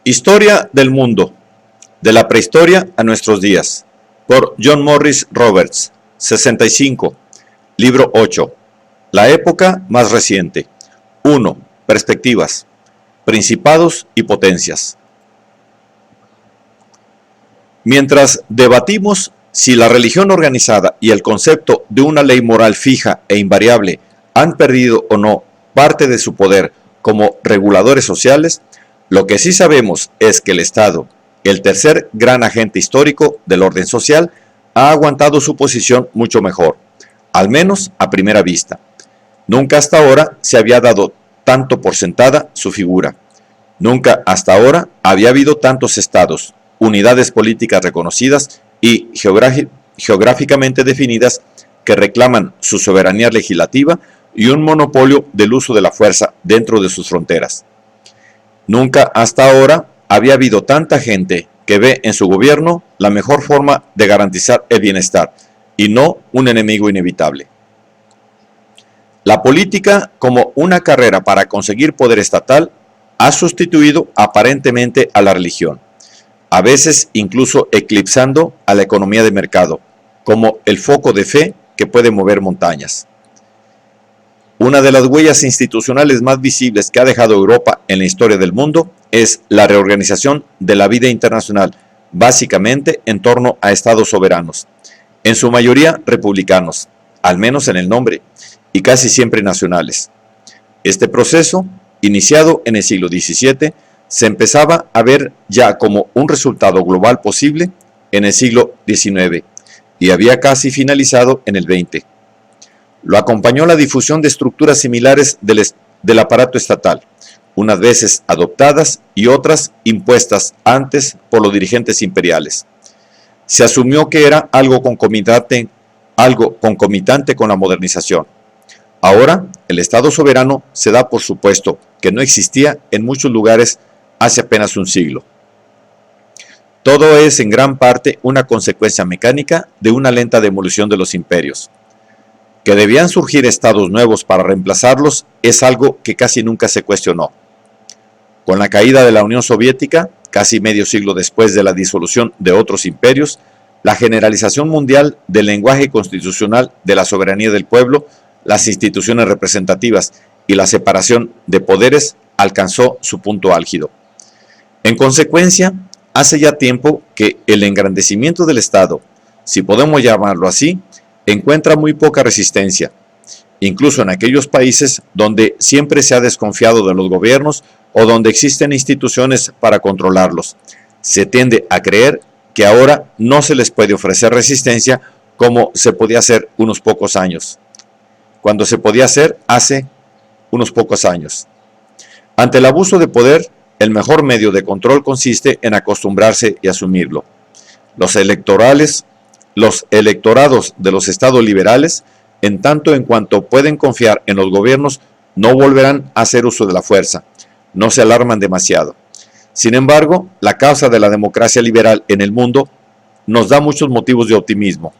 Historia del mundo, de la prehistoria a nuestros días, por John Morris Roberts, 65, libro 8, la época más reciente. 1. Perspectivas, principados y potencias. Mientras debatimos si la religión organizada y el concepto de una ley moral fija e invariable han perdido o no parte de su poder como reguladores sociales, lo que sí sabemos es que el Estado, el tercer gran agente histórico del orden social, ha aguantado su posición mucho mejor, al menos a primera vista. Nunca hasta ahora se había dado tanto por sentada su figura. Nunca hasta ahora había habido tantos estados, unidades políticas reconocidas y geográficamente definidas que reclaman su soberanía legislativa y un monopolio del uso de la fuerza dentro de sus fronteras. Nunca hasta ahora había habido tanta gente que ve en su gobierno la mejor forma de garantizar el bienestar y no un enemigo inevitable. La política, como una carrera para conseguir poder estatal, ha sustituido aparentemente a la religión, a veces incluso eclipsando a la economía de mercado, como el foco de fe que puede mover montañas. Una de las huellas institucionales más visibles que ha dejado Europa en la historia del mundo es la reorganización de la vida internacional, básicamente en torno a estados soberanos, en su mayoría republicanos, al menos en el nombre, y casi siempre nacionales. Este proceso, iniciado en el siglo XVII, se empezaba a ver ya como un resultado global posible en el siglo XIX y había casi finalizado en el XX. Lo acompañó la difusión de estructuras similares del aparato estatal, unas veces adoptadas y otras impuestas antes por los dirigentes imperiales. Se asumió que era algo concomitante con la modernización. Ahora, el Estado soberano se da por supuesto que no existía en muchos lugares hace apenas un siglo. Todo es en gran parte una consecuencia mecánica de una lenta demolición de los imperios. Que debían surgir estados nuevos para reemplazarlos es algo que casi nunca se cuestionó. Con la caída de la Unión Soviética, casi medio siglo después de la disolución de otros imperios, la generalización mundial del lenguaje constitucional de la soberanía del pueblo, las instituciones representativas y la separación de poderes alcanzó su punto álgido. En consecuencia, hace ya tiempo que el engrandecimiento del Estado, si podemos llamarlo así, encuentra muy poca resistencia, incluso en aquellos países donde siempre se ha desconfiado de los gobiernos o donde existen instituciones para controlarlos. Se tiende a creer que ahora no se les puede ofrecer resistencia como se podía hacer unos pocos años, cuando se podía hacer hace unos pocos años. Ante el abuso de poder, el mejor medio de control consiste en acostumbrarse y asumirlo. Los electorados de los estados liberales, en tanto en cuanto pueden confiar en los gobiernos, no volverán a hacer uso de la fuerza, no se alarman demasiado. Sin embargo, la causa de la democracia liberal en el mundo nos da muchos motivos de optimismo.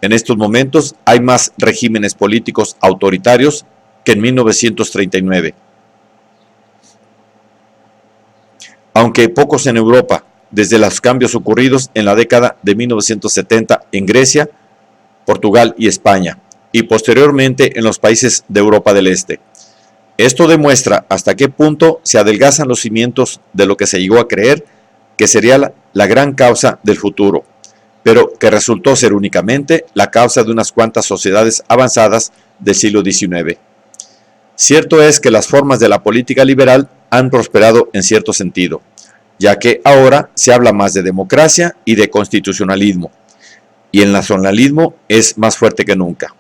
En estos momentos hay más regímenes políticos autoritarios que en 1939. Aunque pocos en Europa, desde los cambios ocurridos en la década de 1970 en Grecia, Portugal y España, y posteriormente en los países de Europa del Este. Esto demuestra hasta qué punto se adelgazan los cimientos de lo que se llegó a creer que sería la gran causa del futuro, pero que resultó ser únicamente la causa de unas cuantas sociedades avanzadas del siglo XIX. Cierto es que las formas de la política liberal han prosperado en cierto sentido, ya que ahora se habla más de democracia y de constitucionalismo, y el nacionalismo es más fuerte que nunca.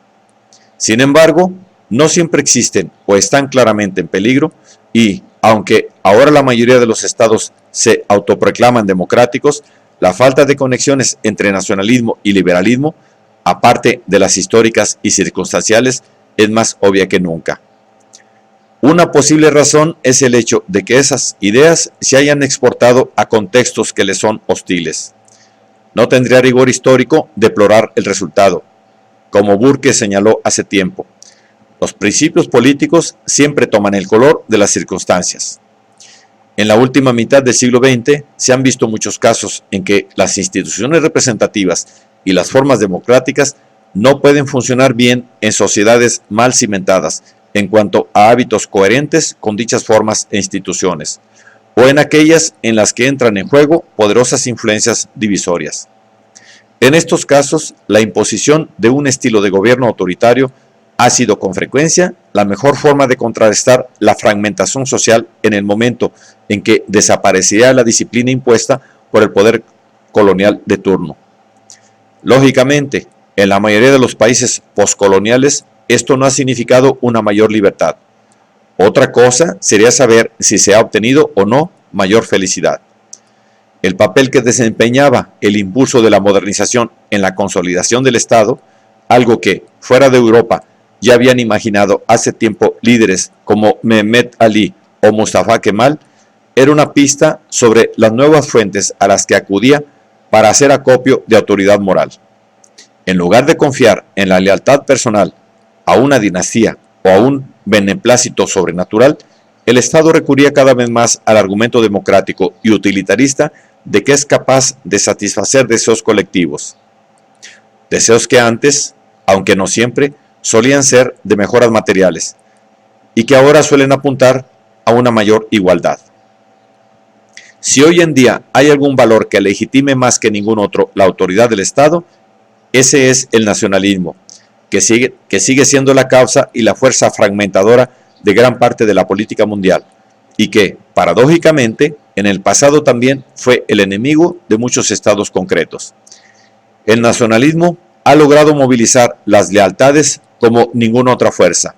Sin embargo, no siempre existen o están claramente en peligro y, aunque ahora la mayoría de los estados se autoproclaman democráticos, la falta de conexiones entre nacionalismo y liberalismo, aparte de las históricas y circunstanciales, es más obvia que nunca. Una posible razón es el hecho de que esas ideas se hayan exportado a contextos que les son hostiles. No tendría rigor histórico deplorar el resultado, como Burke señaló hace tiempo. Los principios políticos siempre toman el color de las circunstancias. En la última mitad del siglo XX se han visto muchos casos en que las instituciones representativas y las formas democráticas no pueden funcionar bien en sociedades mal cimentadas en cuanto a hábitos coherentes con dichas formas e instituciones, o en aquellas en las que entran en juego poderosas influencias divisorias. En estos casos, la imposición de un estilo de gobierno autoritario ha sido con frecuencia la mejor forma de contrarrestar la fragmentación social en el momento en que desaparecería la disciplina impuesta por el poder colonial de turno. Lógicamente, en la mayoría de los países postcoloniales, esto no ha significado una mayor libertad. Otra cosa sería saber si se ha obtenido o no mayor felicidad. El papel que desempeñaba el impulso de la modernización en la consolidación del Estado, algo que, fuera de Europa, ya habían imaginado hace tiempo líderes como Mehmet Ali o Mustafa Kemal, era una pista sobre las nuevas fuentes a las que acudía para hacer acopio de autoridad moral. En lugar de confiar en la lealtad personal a una dinastía o a un beneplácito sobrenatural, el Estado recurría cada vez más al argumento democrático y utilitarista de que es capaz de satisfacer deseos colectivos. Deseos que antes, aunque no siempre, solían ser de mejoras materiales y que ahora suelen apuntar a una mayor igualdad. Si hoy en día hay algún valor que legitime más que ningún otro la autoridad del Estado, ese es el nacionalismo, que sigue siendo la causa y la fuerza fragmentadora de gran parte de la política mundial, y que, paradójicamente, en el pasado también fue el enemigo de muchos estados concretos. El nacionalismo ha logrado movilizar las lealtades como ninguna otra fuerza.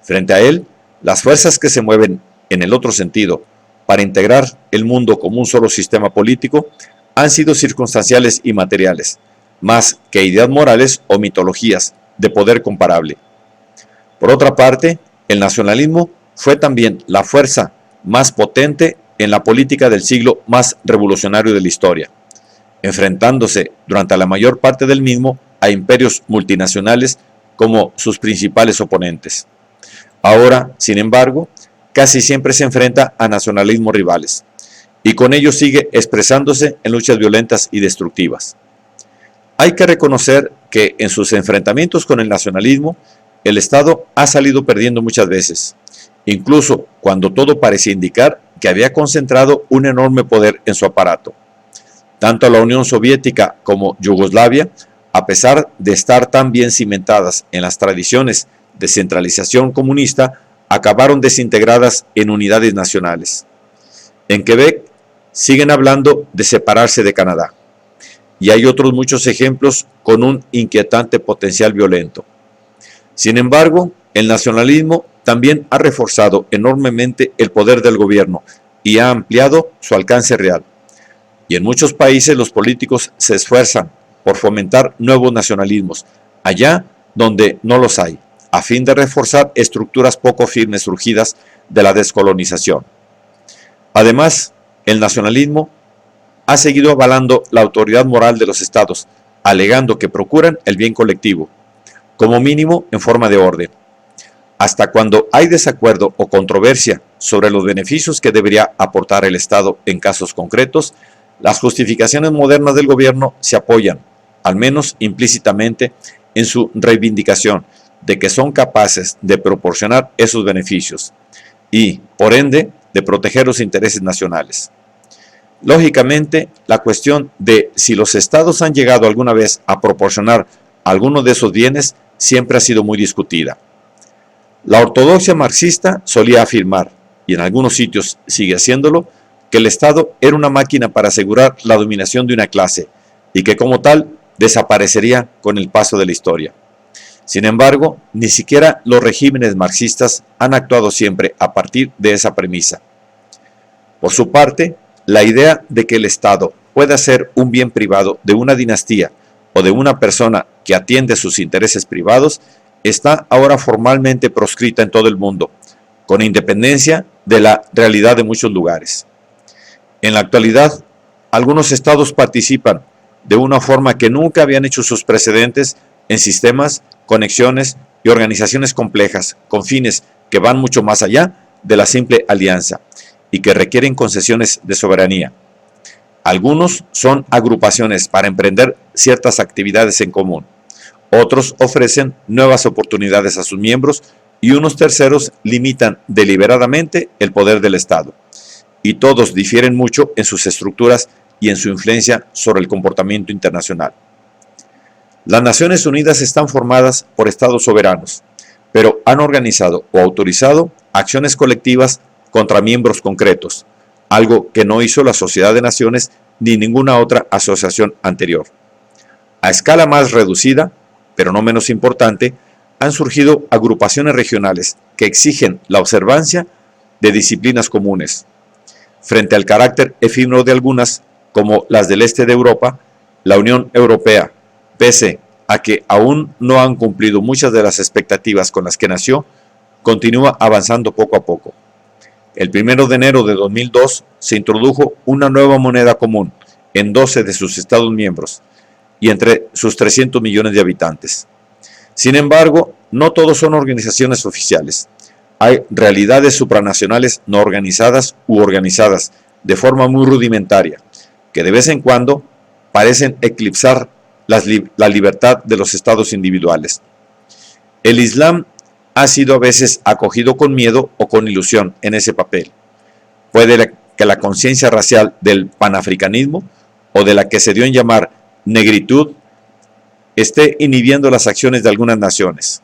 Frente a él, las fuerzas que se mueven en el otro sentido para integrar el mundo como un solo sistema político han sido circunstanciales y materiales, más que ideas morales o mitologías de poder comparable. Por otra parte, el nacionalismo fue también la fuerza más potente en la política del siglo más revolucionario de la historia, enfrentándose durante la mayor parte del mismo a imperios multinacionales como sus principales oponentes. Ahora, sin embargo, casi siempre se enfrenta a nacionalismos rivales, y con ello sigue expresándose en luchas violentas y destructivas. Hay que reconocer que en sus enfrentamientos con el nacionalismo, el Estado ha salido perdiendo muchas veces, incluso cuando todo parecía indicar que había concentrado un enorme poder en su aparato. Tanto la Unión Soviética como Yugoslavia, a pesar de estar tan bien cimentadas en las tradiciones de centralización comunista, acabaron desintegradas en unidades nacionales. En Quebec siguen hablando de separarse de Canadá, y hay otros muchos ejemplos con un inquietante potencial violento. Sin embargo, el nacionalismo también ha reforzado enormemente el poder del gobierno y ha ampliado su alcance real. Y en muchos países los políticos se esfuerzan por fomentar nuevos nacionalismos, allá donde no los hay, a fin de reforzar estructuras poco firmes surgidas de la descolonización. Además, el nacionalismo ha seguido avalando la autoridad moral de los estados, alegando que procuran el bien colectivo, como mínimo en forma de orden. Hasta cuando hay desacuerdo o controversia sobre los beneficios que debería aportar el Estado en casos concretos, las justificaciones modernas del gobierno se apoyan, al menos implícitamente, en su reivindicación de que son capaces de proporcionar esos beneficios y, por ende, de proteger los intereses nacionales. Lógicamente, la cuestión de si los estados han llegado alguna vez a proporcionar alguno de esos bienes siempre ha sido muy discutida. La ortodoxia marxista solía afirmar, y en algunos sitios sigue haciéndolo, que el Estado era una máquina para asegurar la dominación de una clase y que como tal desaparecería con el paso de la historia. Sin embargo, ni siquiera los regímenes marxistas han actuado siempre a partir de esa premisa. Por su parte, la idea de que el Estado pueda ser un bien privado de una dinastía o de una persona que atiende sus intereses privados está ahora formalmente proscrita en todo el mundo, con independencia de la realidad de muchos lugares. En la actualidad, algunos estados participan de una forma que nunca habían hecho sus precedentes en sistemas, conexiones y organizaciones complejas, con fines que van mucho más allá de la simple alianza, y que requieren concesiones de soberanía. Algunos son agrupaciones para emprender ciertas actividades en común. Otros ofrecen nuevas oportunidades a sus miembros y unos terceros limitan deliberadamente el poder del Estado. Y todos difieren mucho en sus estructuras y en su influencia sobre el comportamiento internacional. Las Naciones Unidas están formadas por estados soberanos, pero han organizado o autorizado acciones colectivas contra miembros concretos, algo que no hizo la Sociedad de Naciones ni ninguna otra asociación anterior. A escala más reducida, pero no menos importante, han surgido agrupaciones regionales que exigen la observancia de disciplinas comunes. Frente al carácter efímero de algunas, como las del este de Europa, la Unión Europea, pese a que aún no han cumplido muchas de las expectativas con las que nació, continúa avanzando poco a poco. El 1 de enero de 2002 se introdujo una nueva moneda común en 12 de sus Estados miembros y entre sus 300 millones de habitantes. Sin embargo, no todos son organizaciones oficiales. Hay realidades supranacionales no organizadas u organizadas de forma muy rudimentaria, que de vez en cuando parecen eclipsar la libertad de los estados individuales. El Islam ha sido a veces acogido con miedo o con ilusión en ese papel. Puede que la conciencia racial del panafricanismo o de la que se dio en llamar negritud esté inhibiendo las acciones de algunas naciones.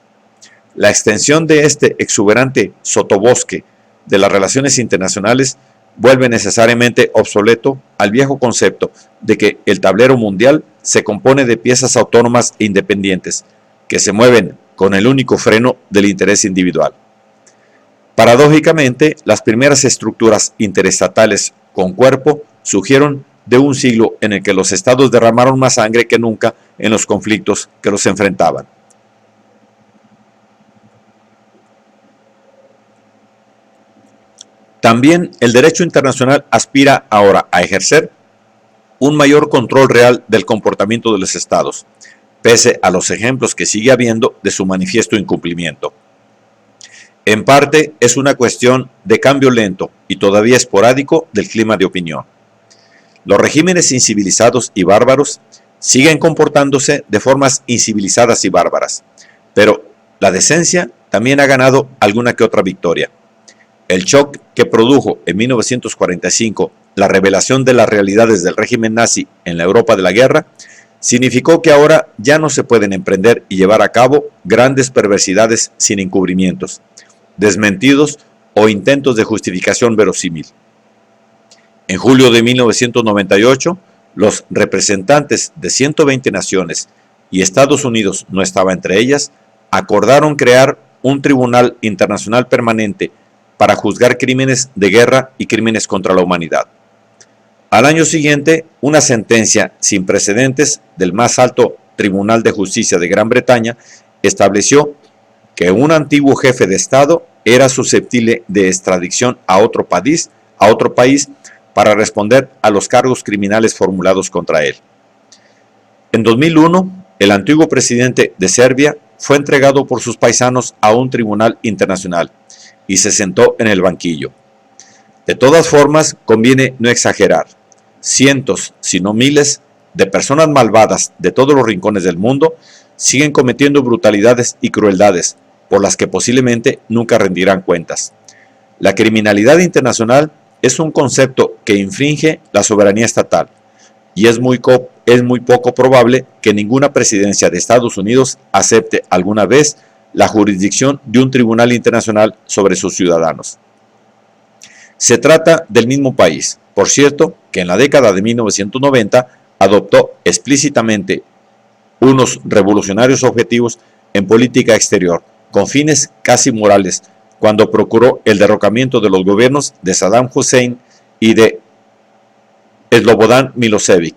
La extensión de este exuberante sotobosque de las relaciones internacionales vuelve necesariamente obsoleto al viejo concepto de que el tablero mundial se compone de piezas autónomas e independientes que se mueven con el único freno del interés individual. Paradójicamente, las primeras estructuras interestatales con cuerpo surgieron de un siglo en el que los estados derramaron más sangre que nunca en los conflictos que los enfrentaban. También el derecho internacional aspira ahora a ejercer un mayor control real del comportamiento de los estados, pese a los ejemplos que sigue habiendo de su manifiesto incumplimiento. En parte es una cuestión de cambio lento y todavía esporádico del clima de opinión. Los regímenes incivilizados y bárbaros siguen comportándose de formas incivilizadas y bárbaras, pero la decencia también ha ganado alguna que otra victoria. El shock que produjo en 1945 la revelación de las realidades del régimen nazi en la Europa de la guerra significó que ahora ya no se pueden emprender y llevar a cabo grandes perversidades sin encubrimientos, desmentidos o intentos de justificación verosímil. En julio de 1998, los representantes de 120 naciones, y Estados Unidos no estaba entre ellas, acordaron crear un tribunal internacional permanente para juzgar crímenes de guerra y crímenes contra la humanidad. Al año siguiente, una sentencia sin precedentes del más alto Tribunal de Justicia de Gran Bretaña estableció que un antiguo jefe de Estado era susceptible de extradición a otro país para responder a los cargos criminales formulados contra él. En 2001, el antiguo presidente de Serbia fue entregado por sus paisanos a un tribunal internacional y se sentó en el banquillo. De todas formas, conviene no exagerar. Cientos, si no miles, de personas malvadas de todos los rincones del mundo siguen cometiendo brutalidades y crueldades por las que posiblemente nunca rendirán cuentas. La criminalidad internacional es un concepto que infringe la soberanía estatal y es muy poco probable que ninguna presidencia de Estados Unidos acepte alguna vez la jurisdicción de un tribunal internacional sobre sus ciudadanos. Se trata del mismo país, por cierto, que en la década de 1990 adoptó explícitamente unos revolucionarios objetivos en política exterior, con fines casi morales, cuando procuró el derrocamiento de los gobiernos de Saddam Hussein y de Slobodan Milosevic,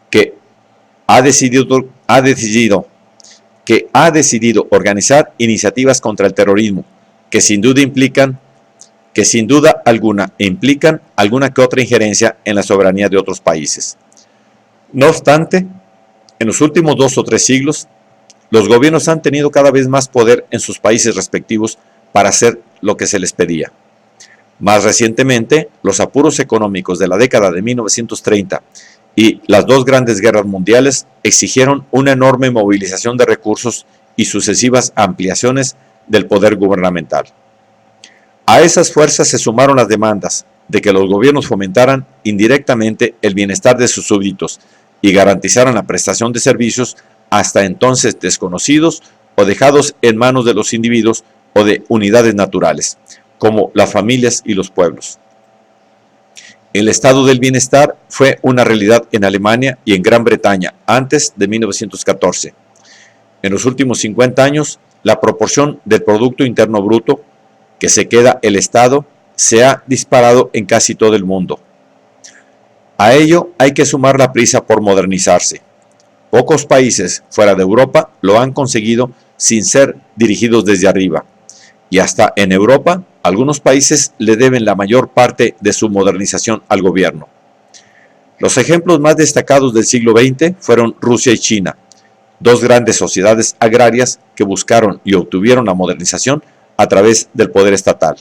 que ha decidido organizar iniciativas contra el terrorismo, que sin duda alguna implican alguna que otra injerencia en la soberanía de otros países. No obstante, en los últimos 2 o 3 siglos, los gobiernos han tenido cada vez más poder en sus países respectivos para hacer lo que se les pedía. Más recientemente, los apuros económicos de la década de 1930 y las dos grandes guerras mundiales exigieron una enorme movilización de recursos y sucesivas ampliaciones del poder gubernamental. A esas fuerzas se sumaron las demandas de que los gobiernos fomentaran indirectamente el bienestar de sus súbditos y garantizaran la prestación de servicios hasta entonces desconocidos o dejados en manos de los individuos o de unidades naturales, como las familias y los pueblos. El estado del bienestar fue una realidad en Alemania y en Gran Bretaña antes de 1914. En los últimos 50 años, la proporción del Producto Interno Bruto que se queda el Estado se ha disparado en casi todo el mundo. A ello hay que sumar la prisa por modernizarse. Pocos países fuera de Europa lo han conseguido sin ser dirigidos desde arriba. Y hasta en Europa, algunos países le deben la mayor parte de su modernización al gobierno. Los ejemplos más destacados del siglo XX fueron Rusia y China, dos grandes sociedades agrarias que buscaron y obtuvieron la modernización a través del poder estatal.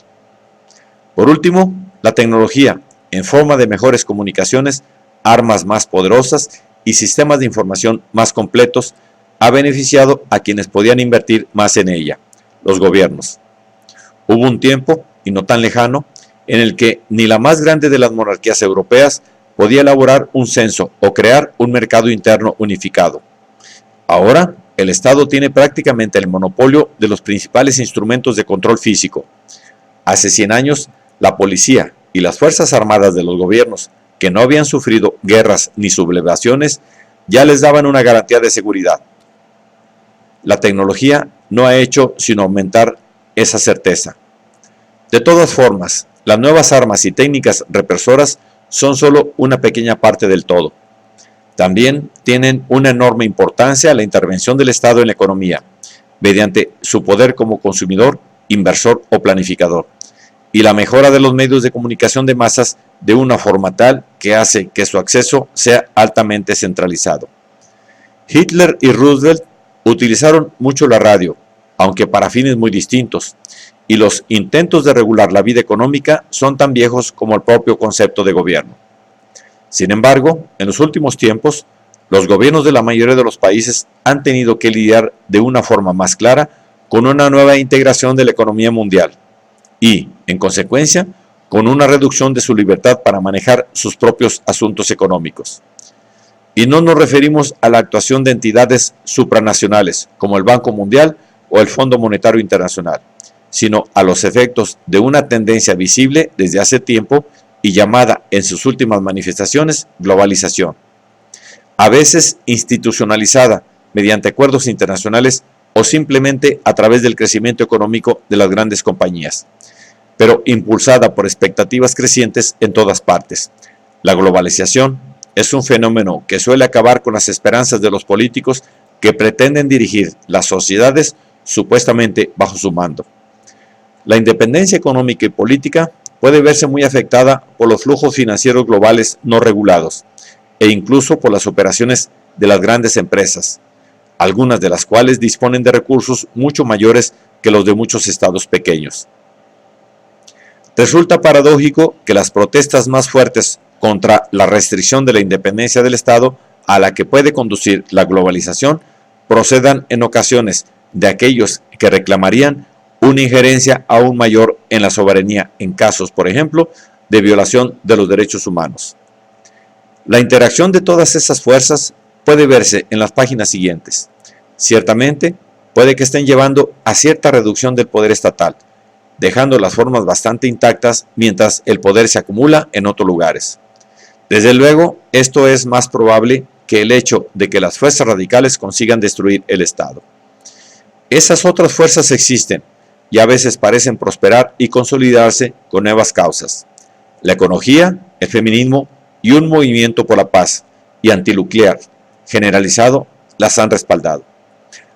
Por último, la tecnología, en forma de mejores comunicaciones, armas más poderosas y sistemas de información más completos, ha beneficiado a quienes podían invertir más en ella, los gobiernos. Hubo un tiempo, y no tan lejano, en el que ni la más grande de las monarquías europeas podía elaborar un censo o crear un mercado interno unificado. Ahora, el Estado tiene prácticamente el monopolio de los principales instrumentos de control físico. Hace 100 años, la policía y las fuerzas armadas de los gobiernos, que no habían sufrido guerras ni sublevaciones, ya les daban una garantía de seguridad. La tecnología no ha hecho sino aumentar esa certeza. De todas formas, las nuevas armas y técnicas represoras son solo una pequeña parte del todo. También tienen una enorme importancia la intervención del Estado en la economía, mediante su poder como consumidor, inversor o planificador, y la mejora de los medios de comunicación de masas de una forma tal que hace que su acceso sea altamente centralizado. Hitler y Roosevelt utilizaron mucho la radio, aunque para fines muy distintos, y los intentos de regular la vida económica son tan viejos como el propio concepto de gobierno. Sin embargo, en los últimos tiempos, los gobiernos de la mayoría de los países han tenido que lidiar de una forma más clara con una nueva integración de la economía mundial y, en consecuencia, con una reducción de su libertad para manejar sus propios asuntos económicos. Y no nos referimos a la actuación de entidades supranacionales como el Banco Mundial o el Fondo Monetario Internacional, sino a los efectos de una tendencia visible desde hace tiempo y llamada en sus últimas manifestaciones globalización, a veces institucionalizada mediante acuerdos internacionales o simplemente a través del crecimiento económico de las grandes compañías, pero impulsada por expectativas crecientes en todas partes. La globalización es un fenómeno que suele acabar con las esperanzas de los políticos que pretenden dirigir las sociedades supuestamente bajo su mando. La independencia económica y política puede verse muy afectada por los flujos financieros globales no regulados e incluso por las operaciones de las grandes empresas, algunas de las cuales disponen de recursos mucho mayores que los de muchos estados pequeños. Resulta paradójico que las protestas más fuertes contra la restricción de la independencia del Estado a la que puede conducir la globalización procedan en ocasiones de aquellos que reclamarían una injerencia aún mayor en la soberanía en casos, por ejemplo, de violación de los derechos humanos. La interacción de todas esas fuerzas puede verse en las páginas siguientes. Ciertamente, puede que estén llevando a cierta reducción del poder estatal, dejando las formas bastante intactas mientras el poder se acumula en otros lugares. Desde luego, esto es más probable que el hecho de que las fuerzas radicales consigan destruir el Estado. Esas otras fuerzas existen y a veces parecen prosperar y consolidarse con nuevas causas. La ecología, el feminismo y un movimiento por la paz y antinuclear generalizado las han respaldado.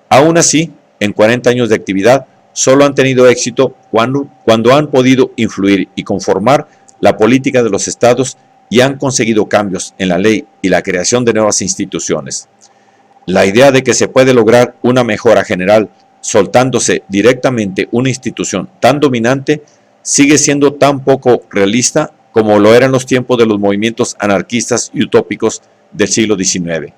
Aún así, en 40 años de actividad, solo han tenido éxito cuando han podido influir y conformar la política de los estados y han conseguido cambios en la ley y la creación de nuevas instituciones. La idea de que se puede lograr una mejora general soltándose directamente una institución tan dominante sigue siendo tan poco realista como lo era en los tiempos de los movimientos anarquistas y utópicos del siglo XIX.